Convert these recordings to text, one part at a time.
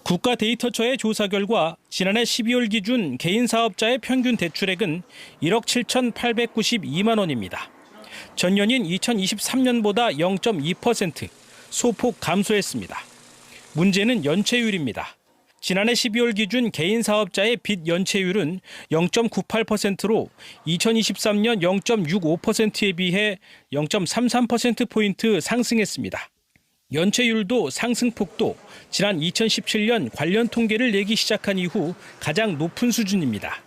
국가데이터처의 조사 결과 지난해 12월 기준 개인 사업자의 평균 대출액은 1억 7,892만 원입니다. 전년인 2023년보다 0.2% 소폭 감소했습니다. 문제는 연체율입니다. 지난해 12월 기준 개인 사업자의 빚 연체율은 0.98%로 2023년 0.65%에 비해 0.33%포인트 상승했습니다. 연체율도 상승폭도 지난 2017년 관련 통계를 내기 시작한 이후 가장 높은 수준입니다.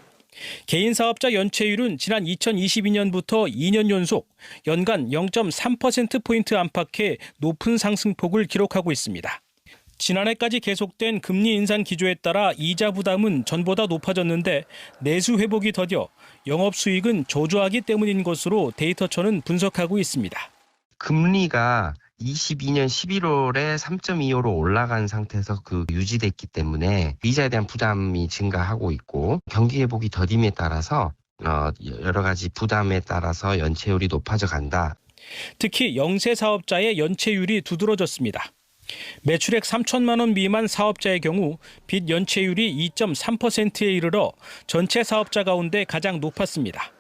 개인 사업자 연체율은 지난 2022년부터 2년 연속 연간 0.3%포인트 안팎의 높은 상승폭을 기록하고 있습니다. 지난해까지 계속된 금리 인상 기조에 따라 이자 부담은 전보다 높아졌는데 내수 회복이 더뎌 영업 수익은 저조하기 때문인 것으로 데이터처는 분석하고 있습니다. 금리가 22년 11월에 3.25로 올라간 상태에서 유지됐기 때문에 이자에 대한 부담이 증가하고 있고 경기 회복이 더딤에 따라서 여러 가지 부담에 따라서 연체율이 높아져 간다. 특히 영세 사업자의 연체율이 두드러졌습니다. 매출액 3천만 원 미만 사업자의 경우 빚 연체율이 2.3%에 이르러 전체 사업자 가운데 가장 높았습니다.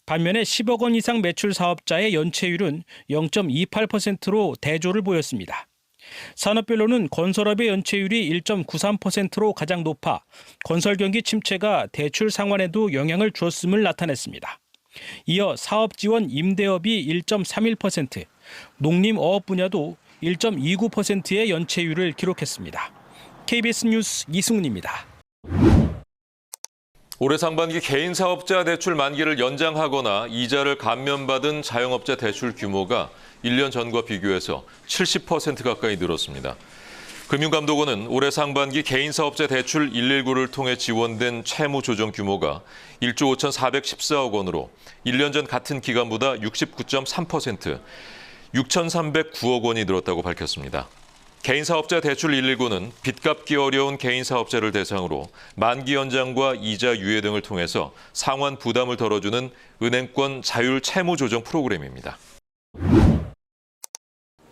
반면에 10억 원 이상 매출 사업자의 연체율은 0.28%로 대조를 보였습니다. 산업별로는 건설업의 연체율이 1.93%로 가장 높아 건설 경기 침체가 대출 상환에도 영향을 주었음을 나타냈습니다. 이어 사업지원 임대업이 1.31%, 농림어업 분야도 1.29%의 연체율을 기록했습니다. KBS 뉴스 이승훈입니다. 올해 상반기 개인 사업자 대출 만기를 연장하거나 이자를 감면받은 자영업자 대출 규모가 1년 전과 비교해서 70% 가까이 늘었습니다. 금융감독원은 올해 상반기 개인 사업자 대출 119를 통해 지원된 채무 조정 규모가 1조 5,414억 원으로 1년 전 같은 기간보다 69.3%, 6,309억 원이 늘었다고 밝혔습니다. 개인 사업자 대출 119는 빚 갚기 어려운 개인 사업자를 대상으로 만기 연장과 이자 유예 등을 통해서 상환 부담을 덜어주는 은행권 자율 채무 조정 프로그램입니다.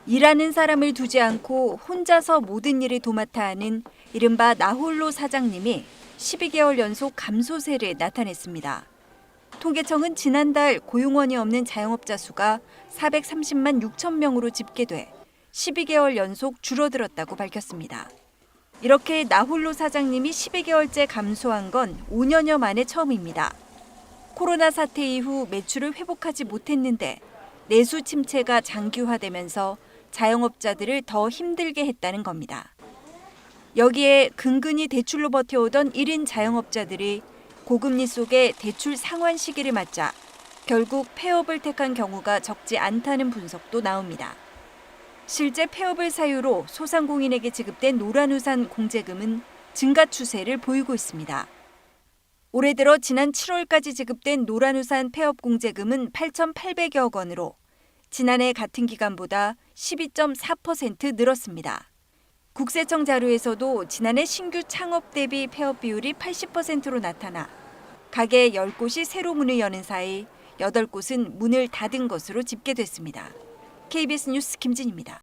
일하는 사람을 두지 않고 혼자서 모든 일을 도맡아 하는 이른바 나홀로 사장님이 12개월 연속 감소세를 나타냈습니다. 통계청은 지난달 고용원이 없는 자영업자 수가 430만 6천 명으로 집계돼 12개월 연속 줄어들었다고 밝혔습니다. 이렇게 나홀로 사장님이 12개월째 감소한 건 5년여 만에 처음입니다. 코로나 사태 이후 매출을 회복하지 못했는데 내수 침체가 장기화되면서 자영업자들을 더 힘들게 했다는 겁니다. 여기에 근근히 대출로 버텨오던 1인 자영업자들이 고금리 속에 대출 상환 시기를 맞자 결국 폐업을 택한 경우가 적지 않다는 분석도 나옵니다. 실제 폐업을 사유로 소상공인에게 지급된 노란우산 공제금은 증가 추세를 보이고 있습니다. 올해 들어 지난 7월까지 지급된 노란우산 폐업 공제금은 8,800여 원으로 지난해 같은 기간보다 12.4% 늘었습니다. 국세청 자료에서도 지난해 신규 창업 대비 폐업 비율이 80%로 나타나 가게 10곳이 새로 문을 여는 사이 8곳은 문을 닫은 것으로 집계됐습니다. KBS 뉴스 김진입니다.